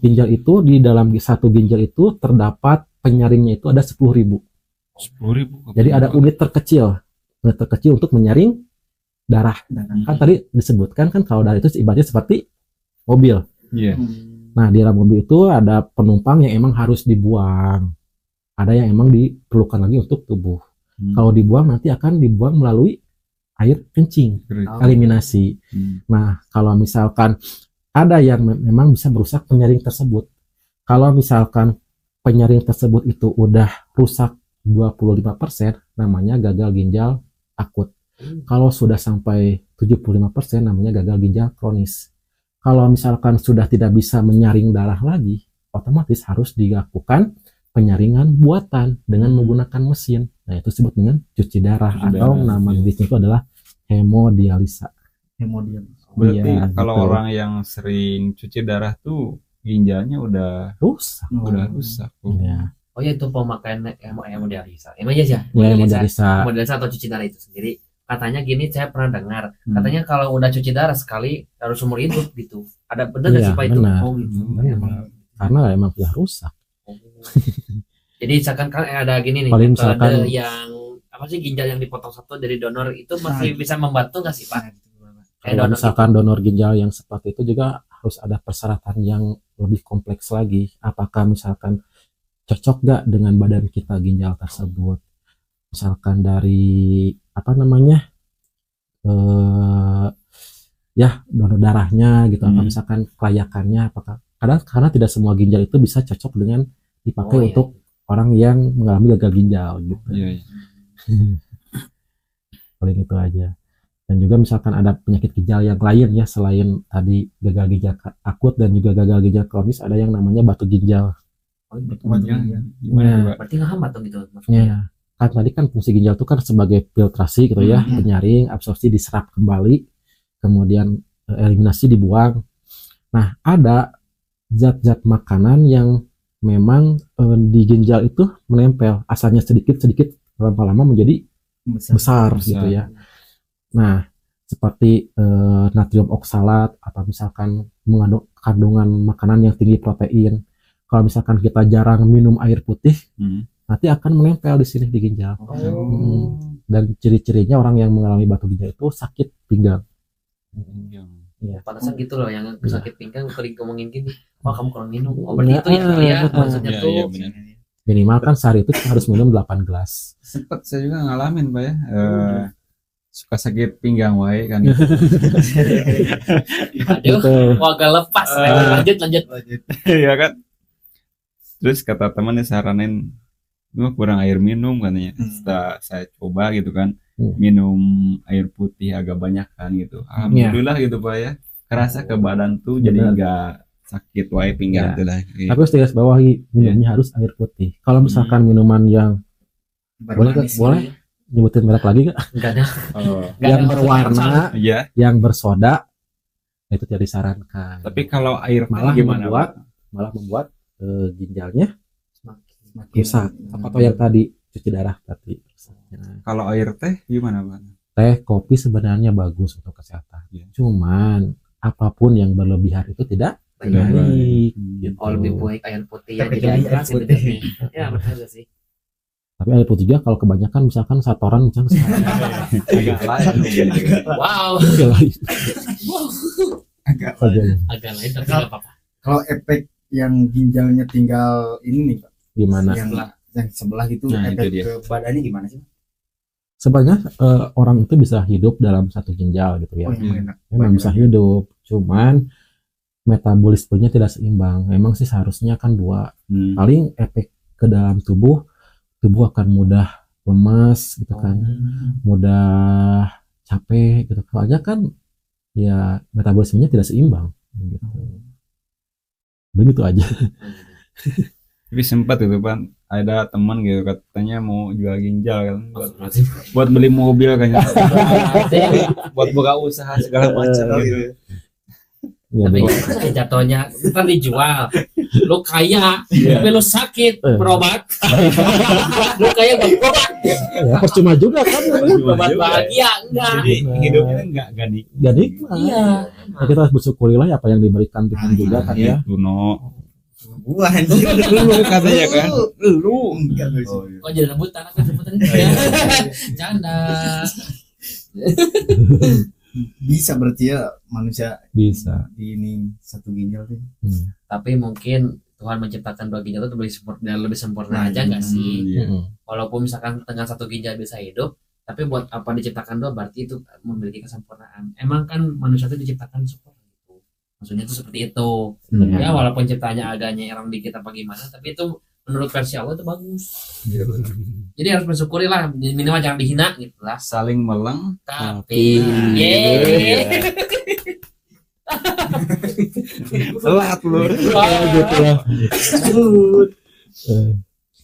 Ginjal itu, di dalam satu ginjal itu terdapat penyaringnya itu ada 10.000. Jadi ada unit terkecil untuk menyaring darah. Kan tadi disebutkan kan kalau darah itu ibaratnya seperti mobil. Nah, di dalam mobil itu ada penumpang yang emang harus dibuang. Ada yang emang diperlukan lagi untuk tubuh. Kalau dibuang nanti akan dibuang melalui air kencing, eliminasi. Nah, kalau misalkan ada yang memang bisa merusak penyaring tersebut. Kalau misalkan penyaring tersebut itu udah rusak 25%, namanya gagal ginjal akut. Kalau sudah sampai 75%, namanya gagal ginjal kronis. Kalau misalkan sudah tidak bisa menyaring darah lagi, otomatis harus dilakukan penyaringan buatan dengan menggunakan mesin. Nah, itu disebut dengan cuci darah atau nama medisnya itu adalah hemodialisa. Berarti kalau orang yang sering cuci darah tuh ginjalnya udah rusak. Oh ya, itu pemakaian hemodialisa. Emang ya sih ya? Hemodialisa atau cuci darah itu sendiri. Katanya gini, saya pernah dengar. Katanya kalau udah cuci darah sekali harus umur hidup gitu. Ada benar nggak sih Pak itu? Oh gitu. Karena emang sudah rusak. Jadi misalkan kan ada gini nih, misalkan yang apa sih ginjal yang dipotong satu dari donor itu masih bisa membantu nggak sih Pak? Kayak Kalau donor misalkan donor ginjal yang seperti itu juga harus ada persyaratan yang lebih kompleks lagi. Apakah misalkan cocok nggak dengan badan kita ginjal tersebut? Misalkan dari apa namanya, ya donor darahnya gitu, atau misalkan kelayakannya, apakah karena tidak semua ginjal itu bisa cocok dengan dipakai iya. untuk orang yang mengalami gagal ginjal gitu. Iya. Paling itu aja. Dan juga misalkan ada penyakit ginjal yang lain ya, selain tadi gagal ginjal akut dan juga gagal ginjal kronis, ada yang namanya batu ginjal. Gimana, Pak? Berarti ngehambat dong gitu maksudnya. Ya, kan tadi kan fungsi ginjal itu kan sebagai filtrasi gitu ya, penyaring, absorpsi diserap kembali, kemudian eliminasi dibuang. Nah, ada zat-zat makanan yang memang di ginjal itu menempel, asalnya sedikit-sedikit lama-lama menjadi besar gitu ya. Nah, seperti natrium oksalat atau misalkan mengandung kandungan makanan yang tinggi protein. Kalau misalkan kita jarang minum air putih, nanti akan menempel di sini di ginjal. Dan ciri-cirinya orang yang mengalami batu ginjal itu sakit pinggang. Pantesan gitu loh yang sakit pinggang sering ngomongin gini, wah kamu kurang minum. Oh berarti itu ya kali ya maksudnya Iya, tuh. iya, benar. Minimal kan sehari itu kita harus minum 8 gelas. Sempet saya juga ngalamin Pak ya, suka sakit pinggang wae kan. Aduh, wah agak lepas. Lanjut. Iya kan. Terus kata temannya saranin, lu kurang air minum katanya. Setelah saya coba gitu kan, minum air putih agak banyak kan gitu. Alhamdulillah gitu Pak ya. Kerasa ke badan tuh jadi enggak sakit wae pinggang tuh lah. Tapi harus digarisbawahi, minumnya harus air putih. Kalau misalkan minuman yang boleh nyebutin merek lagi nggak? Enggak ada. Yang berwarna, Iya. yang bersoda, itu tidak disarankan. Tapi kalau air teh malah gimana malah membuat ginjalnya Semakin rusak. Atau yang tadi cuci darah tadi. Kalau air teh gimana Pak? Teh, kopi sebenarnya bagus untuk kesehatan. Cuman apapun yang berlebihan itu tidak baik. Gitu. Oh lebih baik air putih ya, Tapi jadi air air keras putih. sebenarnya. Ya benar sih. Tapi air putih juga kalau kebanyakan misalkan satoran misalkan Agak lain. Wow. agak lain. agak Agak lain tapi nggak apa-apa. kalau efek yang ginjalnya tinggal ini nih Pak, Gimana? yang sebelah gitu, Nah, itu efek dia. ke badannya gimana sih? Sebenarnya orang itu bisa hidup dalam satu ginjal gitu ya. Oh, yang enak. Memang bisa hidup, cuman metabolismenya tidak seimbang. Memang sih seharusnya kan dua. Paling efek ke dalam tubuh akan mudah lemas gitu kan, mudah capek gitu. Soalnya kan ya metabolismenya tidak seimbang gitu. Begitu aja. Tapi sempat itu Pak, ada teman gitu katanya mau jual ginjal kan buat beli mobil kayaknya. Buat buka usaha segala macam gitu. Ya, Tapi begitu. gimana ya jatuhnya ntar dijual, lu kaya tapi lu sakit berobat. Lu kaya buat berobat, Ya, percuma juga kan. berobat bahagia enggak. Jadi hidupnya enggak nikmat. Gak nikmat. Iya. Ya, kita harus bersyukurilah apa yang diberikan Tuhan juga kan ya. Luno. Gua anjir. Lu katanya kan. Lu Enggak, enggak sih. Kok jadi rebutan aku sebutan canda. Bisa berarti ya manusia Bisa. di ini satu ginjal tuh. Tapi mungkin Tuhan menciptakan dua ginjal itu lebih sempurna aja nggak sih? Iya. Walaupun misalkan dengan satu ginjal bisa hidup, tapi buat apa diciptakan dua berarti itu memiliki kesempurnaan. Emang kan manusia itu diciptakan sempurna gitu. Maksudnya itu seperti itu. Ya walaupun ciptanya agaknya orang dikit apa gimana, tapi itu menurut versi Allah itu bagus. Jadi harus bersyukuri lah, minimal jangan dihina gitu lah. Saling melengkapi. Yeay. Telat lu. Gitu ya.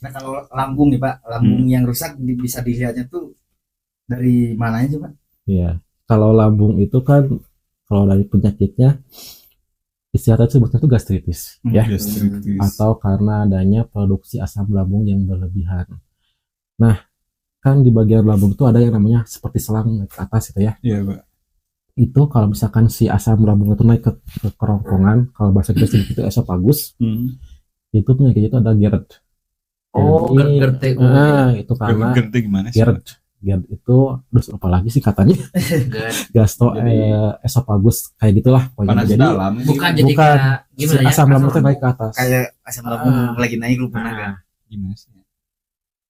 Nah kalau lambung nih Pak, lambung yang rusak bisa dilihatnya tuh dari mananya sih Pak? Iya. Kalau lambung itu kan kalau dari penyakitnya istilahnya sebutnya itu gastritis ya, atau karena adanya produksi asam lambung yang berlebihan. Nah, kan di bagian lambung itu ada yang namanya seperti selang ke atas itu ya. Iya, Pak. Itu kalau misalkan si asam lambung itu naik ke kerongkongan, kalau bahasa Inggris itu esophagus, itu penyakit itu ada GERD. Oh, Jadi, GERD. itu karena Gerti gimana sih? GERD. GERD itu terus apa lagi sih katanya GERD. esophagus kayak gitulah pokoknya. Panas Jadi dalam. Bukan jadi bukan kayak si gimana ya? asam lambungnya naik ke atas. Kayak asam lambung lagi naik lu pernah Nah, kan? Gimana sih?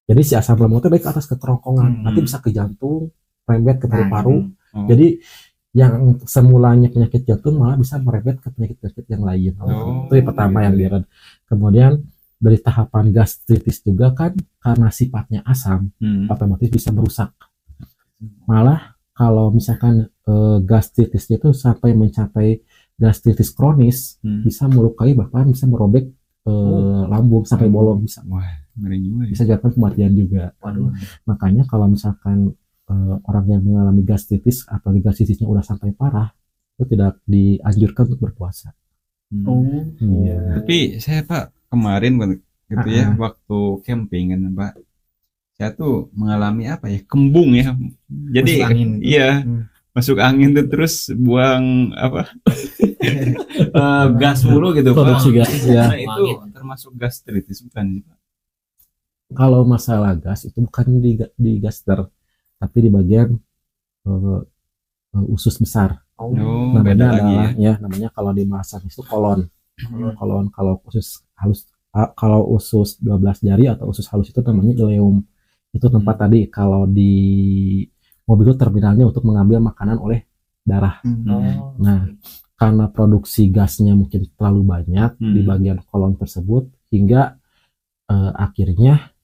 jadi si asam lambungnya naik ke atas ke kerongkongan, Hmm. nanti bisa ke jantung, merembet ke paru-paru. Oh. Jadi yang semulanya penyakit jantung malah bisa merembet ke penyakit-penyakit yang lain. Oh, Itu yang pertama yang GERD. Kemudian dari tahapan gastritis juga kan karena sifatnya asam, otomatis bisa merusak. Malah kalau misalkan gastritisnya itu sampai mencapai gastritis kronis, bisa melukai bahkan bisa merobek lambung sampai bolong bisa. Wah, ngeri juga ya. Bisa menyebabkan kematian juga. Waduh. Makanya kalau misalkan orang yang mengalami gastritis, apalagi gastritisnya udah sampai parah, itu tidak dianjurkan untuk berpuasa. Iya. Tapi saya Pak kemarin gitu ya waktu camping kan Pak, saya tuh mengalami apa ya, kembung ya. Jadi Masuk angin. iya masuk angin tuh terus buang apa gas mulu gitu Pak. Produksi gas ya. Nah, itu termasuk gastritis bukan sih Pak? Kalau masalah gas itu bukan di gaster, tapi di bagian usus besar. Oh, Namanya beda lagi adalah ya. namanya kalau di bahasa itu kolon. Kolon kalau usus halus, kalau usus 12 jari atau usus halus itu namanya ileum. Itu tempat tadi kalau di mobil itu terminalnya untuk mengambil makanan oleh darah. Nah, karena produksi gasnya mungkin terlalu banyak di bagian kolon tersebut hingga akhirnya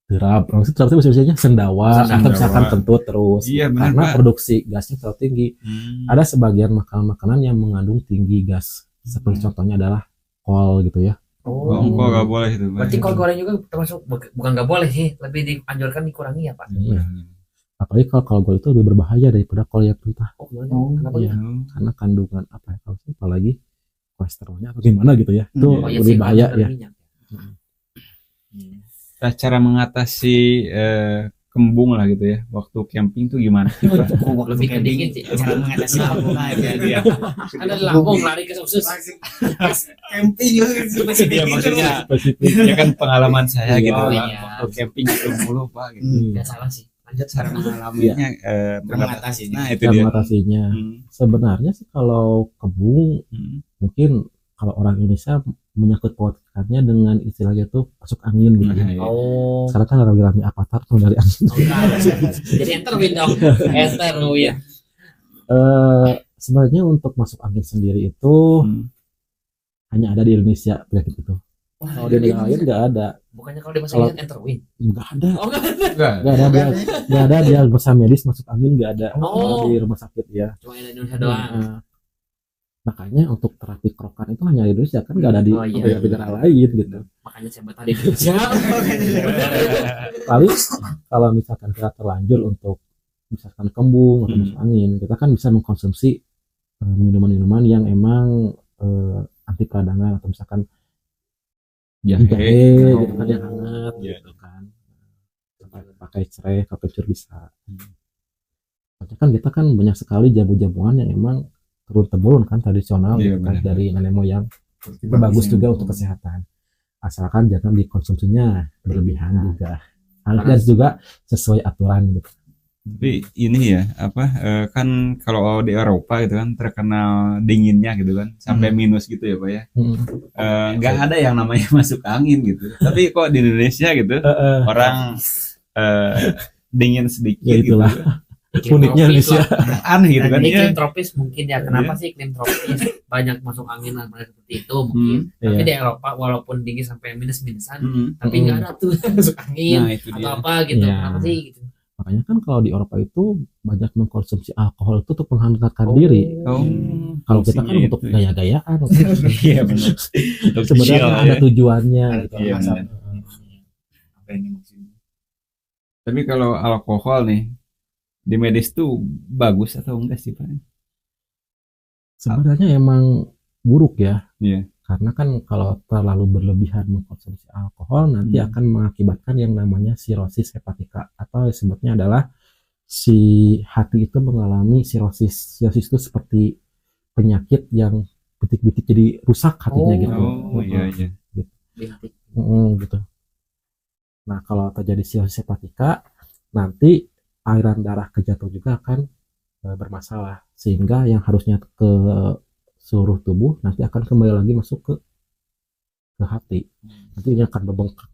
derap, maksudnya biasanya sendawa atau misalkan kentut terus. Iya, benar, karena Pak. produksi gasnya terlalu tinggi. Ada sebagian makanan-makanan yang mengandung tinggi gas, seperti contohnya adalah kol gitu ya. Oh, kok nggak boleh itu Pak? Berarti kol goreng juga termasuk, bukan nggak boleh sih, lebih dianjurkan dikurangi ya Pak. Iya. Apalagi kalau kol itu lebih berbahaya daripada kol yang mentah. Oh, kenapa Iya. gitu? Karena kandungan apa ya, kalau apalagi kolesterolnya atau gimana gitu ya, itu Oh, iya lebih sih, bahaya kalau ya. minyak. Nah, cara mengatasi kembung lah gitu ya waktu camping tuh gimana sih Pak? Lebih ke dingin sih. Cara mengatasi lambung aja dia. Ada lambung lari ke usus. Camping Iya maksudnya Spesifik. ya kan pengalaman saya gitu Oh, Pak. iya. Waktu camping itu mulu Pak gitu. Nggak salah sih. Lanjut Cara sekarang. mengalaminya mengatasinya. nah itu Cara dia. mengatasinya. Hmm. Sebenarnya sih kalau kembung mungkin kalau orang Indonesia menyangkut pautkannya dengan istilahnya tuh masuk angin gitu ya. Nah, iya. Oh. Sekarang kan rame-rame avatar tuh dari angin. Jadi enter win dong. Enter ya. Sebenarnya untuk masuk angin sendiri itu hanya ada di Indonesia penyakit itu. Kalau di negara lain nggak ada, Bukannya kalau di masa Kalau- ingat enter win. nggak ada, Oh enggak. Enggak. nggak ada diagnosa medis masuk angin nggak ada Oh. di rumah sakit ya. Cuma di Indonesia doang. Nah, makanya untuk terapi kerokan itu hanya di Indonesia kan nggak ada di Oh, iya. negara lain gitu. Makanya saya betah di Indonesia. Paling kalau misalkan kita terlanjur untuk misalkan kembung atau masuk angin, kita kan bisa mengkonsumsi minuman-minuman yang emang anti peradangan atau misalkan jahe gitu kan yang hangat Iya. gitu kan. Pakai serai atau kencur bisa. Soalnya kan kita kan banyak sekali jamu-jamuan yang emang turun-temurun kan tradisional Iya, gitu kan benar. dari nenek moyang. Itu bagus juga untuk kesehatan. Asalkan jangan dikonsumsinya berlebihan juga. Dan juga sesuai aturan gitu. Tapi ini ya apa kan kalau di Eropa gitu kan terkenal dinginnya gitu kan sampai minus gitu ya Pak ya. Nggak ada yang namanya masuk angin gitu. Tapi kok di Indonesia gitu orang dingin sedikit Ya gitu. itulah. Iklim Uniknya tropis Indonesia. lah. Aneh gitu kan ya. Iklim tropis mungkin ya. Kenapa sih iklim tropis banyak masuk angin dan seperti itu mungkin. Tapi Iya. di Eropa walaupun dingin sampai minus-minusan, Hmm. tapi nggak ada tuh masuk angin Nah itu atau dia. apa gitu. Iya. Kenapa sih gitu? Makanya kan kalau di Eropa itu banyak mengkonsumsi alkohol itu untuk menghangatkan diri. Oh, Kalau kita kan fungsinya untuk itu ya. gaya-gayaan. Iya benar. Untuk Sebenarnya chill, ada ya. tujuannya gitu. Iya, Asal- benar. Apa ini maksudnya? Tapi kalau alkohol nih di medis tuh bagus atau enggak sih Pak? Sebenarnya emang buruk ya. Iya. Karena kan kalau terlalu berlebihan mengkonsumsi alkohol nanti akan mengakibatkan yang namanya sirosis hepatika atau disebutnya adalah si hati itu mengalami sirosis. Sirosis itu seperti penyakit yang bitik-bitik jadi rusak hatinya Oh. gitu. Oh iya iya. Bintik. Gitu. Nah kalau terjadi sirosis hepatika nanti aliran darah ke jantung juga akan bermasalah, sehingga yang harusnya ke seluruh tubuh nanti akan kembali lagi masuk ke hati, nanti ini akan membengkak.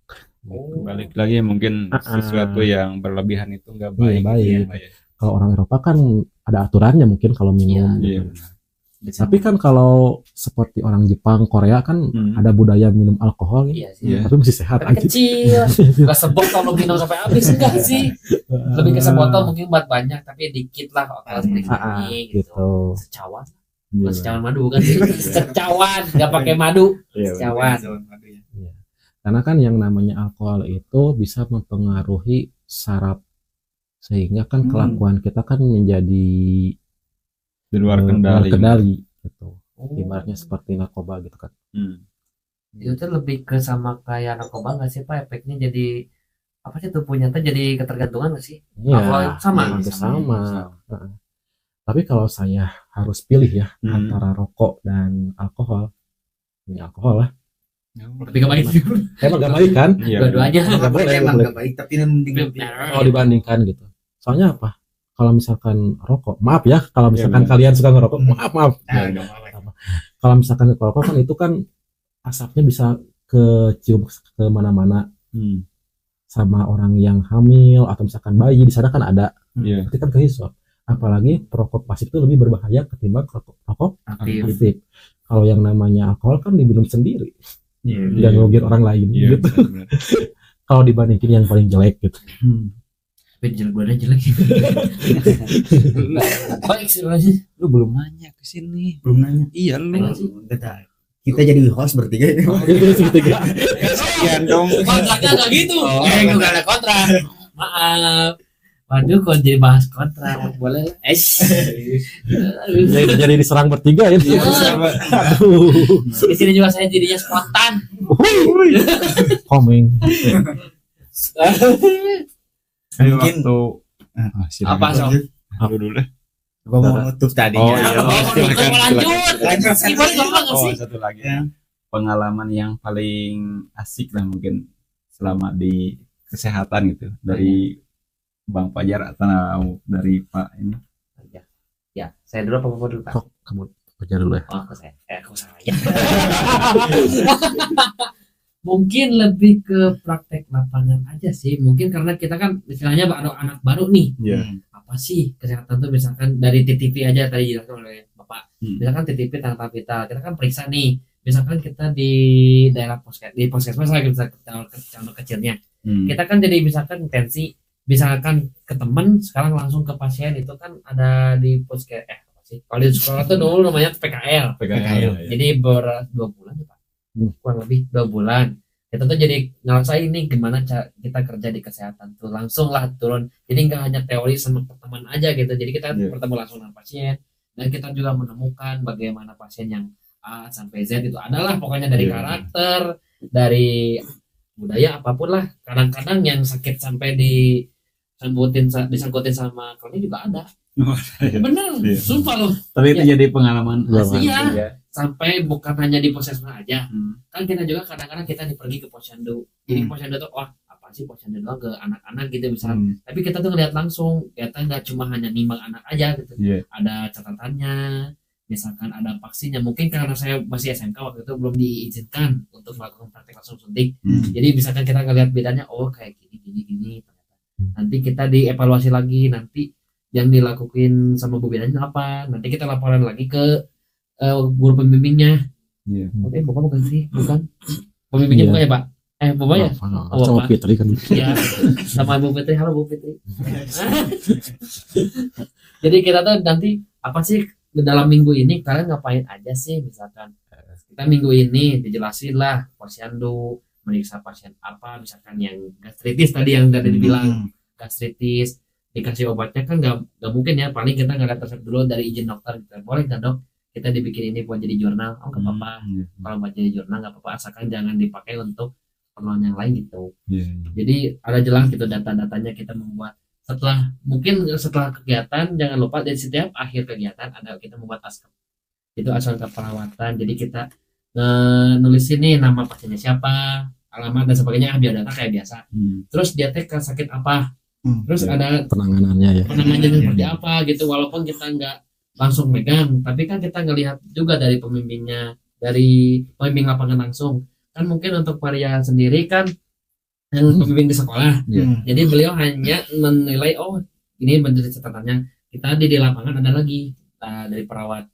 Balik lagi mungkin sesuatu yang berlebihan itu nggak baik. baik. Gitu ya. Kalau orang Eropa kan ada aturannya mungkin kalau minum. Iya. Tapi kan kalau seperti orang Jepang, Korea kan ada budaya minum alkohol, Iya sih. tapi masih sehat Tapi aja. kecil, nggak sebotol lo minum sampai habis enggak sih? Lebih ke sebotol mungkin buat banyak, tapi dikit lah kalau seperti ini gitu. Gitu. Secawan, Iya. bukan secawan madu kan? Secawan, nggak pakai madu. Iya, Secawan. Karena kan yang namanya alkohol itu bisa mempengaruhi saraf, sehingga kan kelakuan kita kan menjadi di luar kendali. gitu. Ibaratnya seperti narkoba gitu kan. Itu tuh lebih ke sama kayak narkoba nggak sih Pak? Efeknya jadi apa sih tubuhnya tuh jadi ketergantungan nggak sih? Alkohol sama. hampir sama. Heeh. Tapi kalau saya harus pilih ya antara rokok dan alkohol, ini alkohol lah. Lebih ke baik. Emang gak baik kan? Iya. Dua-duanya. Gak boleh, Emang boleh. gak baik, tapi ini mending Kalau dibandingkan gitu. Soalnya apa? Kalau misalkan rokok, maaf ya, kalau misalkan Iya, kalian suka ngerokok, maaf. Iya. Kalau misalkan ngerokok kan itu kan asapnya bisa kecium ke mana-mana, sama orang yang hamil atau misalkan bayi di sana kan ada, Iya. itu kan kehisap. Apalagi perokok pasif itu lebih berbahaya ketimbang rokok aktif. Kalau yang namanya alkohol kan diminum sendiri, dan ngerugiin orang lain Iya, gitu. benar. Kalau dibandingin yang paling jelek gitu. Tapi jelek jelek. Baik sebenarnya. Lu belum nanya ke sini. belum nanya. Iya lu. Kita jadi host bertiga ini. Kasihan dong. Kontraknya nggak gitu. Gue nggak ada kontrak. Maaf. Waduh, kok jadi bahas kontrak, boleh? Jadi diserang bertiga ya. Aduh. Di sini juga saya jadinya spontan. Coming. Mungkin Apa so? Aku dulu deh. gua mau nutup tadi. Oh, iya. Silakan, lanjut. Lanjut. Gimana gampang nggak sih? Satu lagi. Ya. Pengalaman yang paling asik lah mungkin selama di kesehatan gitu dari Bang Fajar atau dari Pak ini. Ya, saya dulu apa Bapak dulu Pak? Kok kamu aja dulu ya. Oh, aku saya. Aku saya. Mungkin lebih ke praktek lapangan aja sih. Mungkin karena kita kan istilahnya anak baru nih. Iya. Apa sih kesehatan tuh misalkan dari TTP aja tadi dijelaskan oleh Bapak. Misalkan TTP tanggal vital, kita kan periksa nih. Misalkan kita di daerah puskesmas lagi bisa contoh kecilnya. Kita kan jadi misalkan tensi, misalkan ke teman sekarang langsung ke pasien itu kan ada di puskesmas apa sih? Kalau di sekolah tuh dulu namanya PKL. PKL. Jadi 2 bulan ya Pak. Kurang lebih 2 bulan. Kita tuh jadi ngerasain nih gimana kita kerja di kesehatan tuh langsung lah turun. Jadi nggak hanya teori sama teman aja gitu. Jadi kita bertemu langsung dengan pasien dan kita juga menemukan bagaimana pasien yang A sampai Z itu adalah pokoknya dari karakter, dari budaya apapun lah. Kadang-kadang yang sakit sampai disangkutin sama klinik juga ada. Bener, sumpah loh. Tapi itu jadi pengalaman asik. Iya. Sampai bukan hanya di puskesmas aja. Kan kita juga kadang-kadang kita pergi ke posyandu. Jadi posyandu tuh wah apa sih posyandu doang ke anak-anak gitu misalnya. Tapi kita tuh ngeliat langsung, kita nggak cuma hanya nimbang anak aja gitu. Ada catatannya, misalkan ada vaksinnya. Mungkin karena saya masih SMK waktu itu belum diizinkan untuk melakukan praktek langsung suntik. Jadi misalkan kita ngeliat bedanya, oh kayak gini. Nanti kita dievaluasi lagi nanti yang dilakuin sama bu bidannya apa. Nanti kita laporan lagi ke guru pembimbingnya. Bukan sih, bukan. Pembimbingnya bukan ya Pak? Bapak ya? Sama Fitri kan. Ya, sama Bu Fitri. Halo Bu Fitri. Jadi kita tuh nanti apa sih dalam minggu ini kalian ngapain aja sih? Misalkan kita minggu ini dijelasin lah posyandu meriksa pasien apa, misalkan yang gastritis tadi yang tadi dibilang gastritis, dikasih obatnya kan nggak mungkin ya, paling kita nggak resep dulu dari izin dokter gitu. Boleh nggak dok kita dibikin ini buat jadi jurnal? Oh nggak apa-apa. Kalau buat jadi jurnal nggak apa-apa, asalkan jangan dipakai untuk keperluan yang lain gitu. Jadi ada jelas gitu data-datanya kita membuat. Setelah kegiatan jangan lupa dari setiap akhir kegiatan ada kita membuat askep. Itu asal keperawatan. Jadi kita nulis ini nama pasiennya siapa, alamat dan sebagainya, biodata kayak biasa. Terus dia sakit apa? Terus Ya. ada penanganannya ya. penanganannya seperti apa gitu, walaupun kita nggak langsung megang, tapi kan kita ngelihat juga dari pembimbingnya, dari pembimbing lapangan langsung. Kan mungkin untuk Maria sendiri kan yang pembimbing di sekolah, jadi beliau hanya menilai, oh ini menjadi catatannya. Kita di lapangan ada lagi dari perawat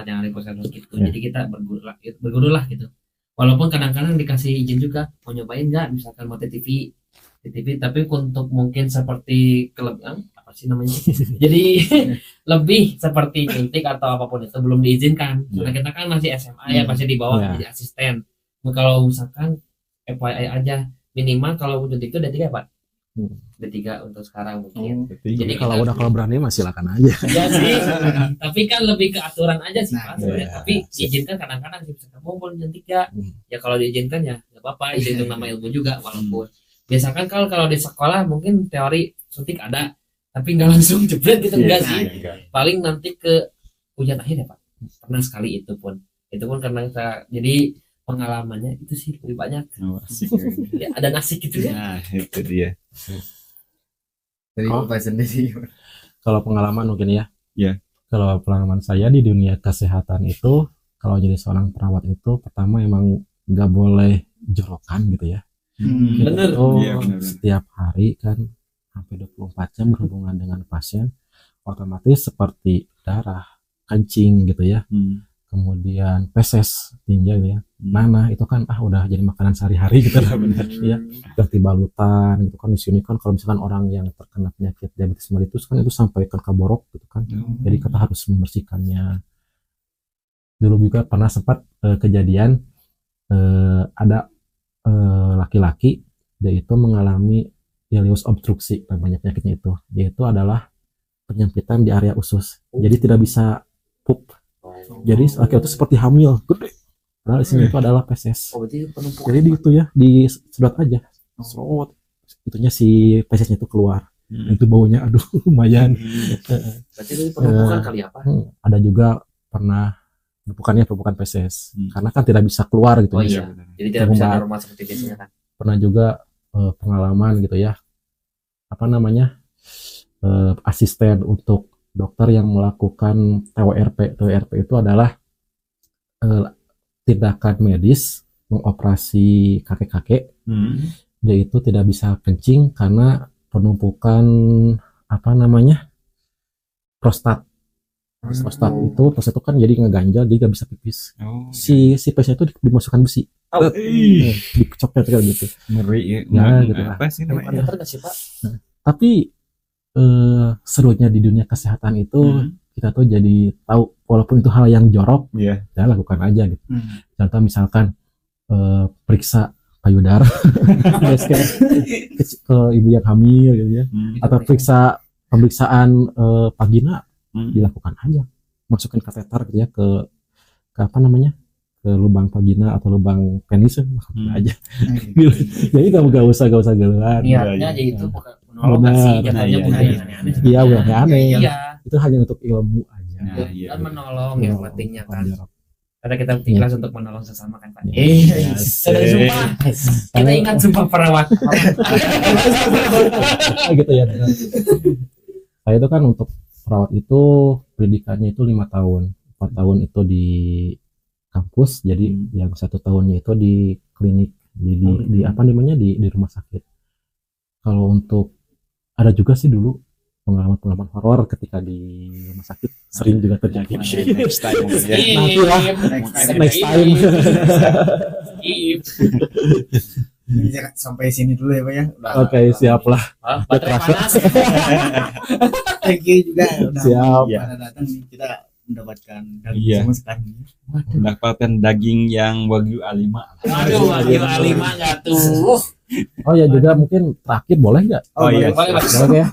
yang ada di puskesmas gitu. Jadi kita berguru lah gitu. Walaupun kadang-kadang dikasih izin juga, mau nyobain nggak, misalkan mau TTV, tapi untuk mungkin seperti apa sih namanya? Jadi lebih seperti nyuntik atau apapun itu belum diizinkan. Karena kita kan masih SMA ya, masih di bawah jadi asisten. Kalau misalkan FYI aja, minimal kalau nyuntik itu D3 Pak. D3 untuk sekarang mungkin. Jadi Kalau berani mah silakan aja. Ya sih, tapi kan lebih ke aturan aja sih Pak sebenarnya. Tapi diizinkan kadang-kadang sih, misalkan mau nyuntik ya. Ya kalau diizinkan ya nggak apa-apa, itu nama ilmu juga. Walaupun biasakan kalau di sekolah mungkin teori suntik ada, tapi nggak langsung jebret gitu, enggak sih. Paling nanti ke ujian akhir ya Pak. Pernah sekali itu pun karena saya jadi pengalamannya itu sih lebih banyak. Ya, ada nasi gitu ya. Nah, itu dia. Dari Bapak sendiri. Kalau pengalaman mungkin ya. Iya. Kalau pengalaman saya di dunia kesehatan itu, kalau jadi seorang perawat itu pertama emang nggak boleh jorokan gitu ya. Bener. Iya, bener. Setiap hari kan sampai 24 jam berhubungan dengan pasien, otomatis seperti darah, kencing gitu ya. Kemudian feses, tinja gitu ya. Nanah itu kan udah jadi makanan sehari-hari gitu lah, benar ya. Ganti balutan gitu kan. Di sini kan kalau misalkan orang yang terkena penyakit diabetes mellitus kan itu sampai ke borok gitu kan. Jadi kita harus membersihkannya. Dulu juga pernah sempat kejadian ada laki-laki dia itu mengalami ileus obstruksi, namanya penyakitnya itu. Yaitu adalah penyempitan di area usus. Jadi tidak bisa pup. Jadi laki itu seperti hamil gede. Padahal isinya itu adalah feses. Jadi di itu ya disedot aja. Serot. Itunya si fesesnya itu keluar. Itu baunya aduh lumayan. Berarti itu penumpukan kali apa? Ada juga pernah penumpukan feses. Karena kan tidak bisa keluar gitu. Oh iya. Jadi tidak bisa normal seperti biasanya kan. Pernah juga pengalaman gitu ya. Apa namanya? Asisten untuk dokter yang melakukan TWRP. TWRP itu adalah tindakan medis mengoperasi kakek-kakek. Dia itu tidak bisa kencing karena penumpukan apa namanya prostat. Prostat itu kan jadi ngeganjal, jadi nggak bisa pipis. Si pasien itu dimasukkan besi. Dicopet kayak gitu. Ngeri ya gitu lah. Apa sih namanya? Tapi serunya di dunia kesehatan itu kita tuh jadi tahu walaupun itu hal yang jorok ya lakukan aja gitu. Contoh misalkan periksa payudara ke ibu yang hamil gitu ya, atau pemeriksaan vagina dilakukan aja, masukin kateter gitu ya ke apa namanya, ke lubang vagina atau lubang penis aja. Jadi gak usah geluhan. Niatnya aja itu menolong sih, jatuhnya bukan aneh-aneh. Iya, bukan aneh. Iya. Itu hanya untuk ilmu aja. Dan menolong yang pentingnya kan. Karena kita ikhlas untuk menolong sesama kan Pak. Sumpah. Kita ingat sumpah perawat. Gitu ya. Saya itu kan untuk perawat itu pendidikannya itu 5 tahun. 4 tahun itu di kampus, jadi yang 1 tahunnya itu di klinik di apa namanya di rumah sakit. Kalau untuk ada juga sih dulu pengalaman horor ketika di rumah sakit sering juga terjadi. Next time ya. Nanti lah, next time. Sampai sini dulu ya Pak ya. Oke, siap lah. Baterai panas. Thank you juga udah Siap. pada datang nih, kita mendapatkan Iya. sama sekali. Mendapatkan daging yang Wagyu A5. Aduh, Wagyu A5 nggak tuh. Oh ya juga mungkin terakhir boleh nggak? Oh iya. Boleh ya.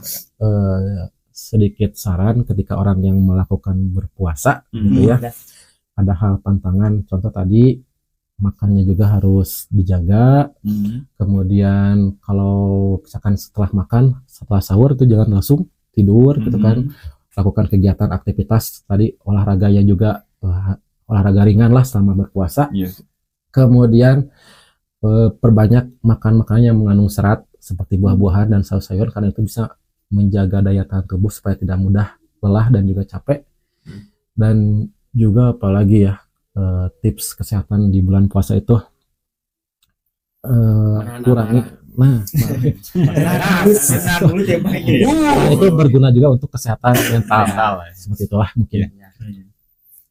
Sedikit saran ketika orang yang melakukan berpuasa gitu ya. Ada hal pantangan, contoh tadi makannya juga harus dijaga. Kemudian kalau misalkan setelah sahur itu jangan langsung tidur gitu kan. Lakukan kegiatan aktivitas tadi, olahraganya juga olahraga ringan lah selama berpuasa. Kemudian perbanyak makan makanan yang mengandung serat seperti buah-buahan dan sayur-sayur, karena itu bisa menjaga daya tahan tubuh supaya tidak mudah lelah dan juga capek. Dan juga apalagi ya, tips kesehatan di bulan puasa itu kurangi itu berguna juga untuk kesehatan mental. Seperti itulah mungkin.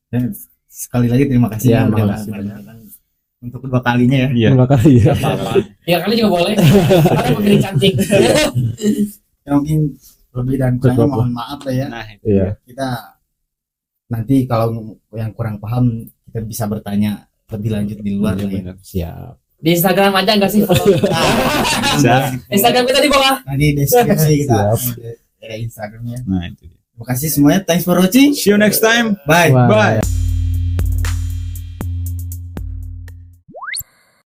Dan sekali lagi terima kasih Ya, udah makasih datang untuk kedua kalinya ya. Iya. Terima kasih ya. Ya kali juga boleh. Karena pemilik cantik. Ya, mungkin lebih dan kurangnya mohon maaf lah ya. Nah, itu Iya. Kita nanti kalau yang kurang paham kita bisa bertanya lebih lanjut di luar Iya, lah ya. benar. Siap. Di Instagram aja enggak sih? Bisa. Instagram kita di bawah. Nanti deskripsi kita Siap. ada Instagramnya. Nah, itu dia. Terima kasih semuanya. Thanks for watching. See you next time. Bye. Wah. Bye.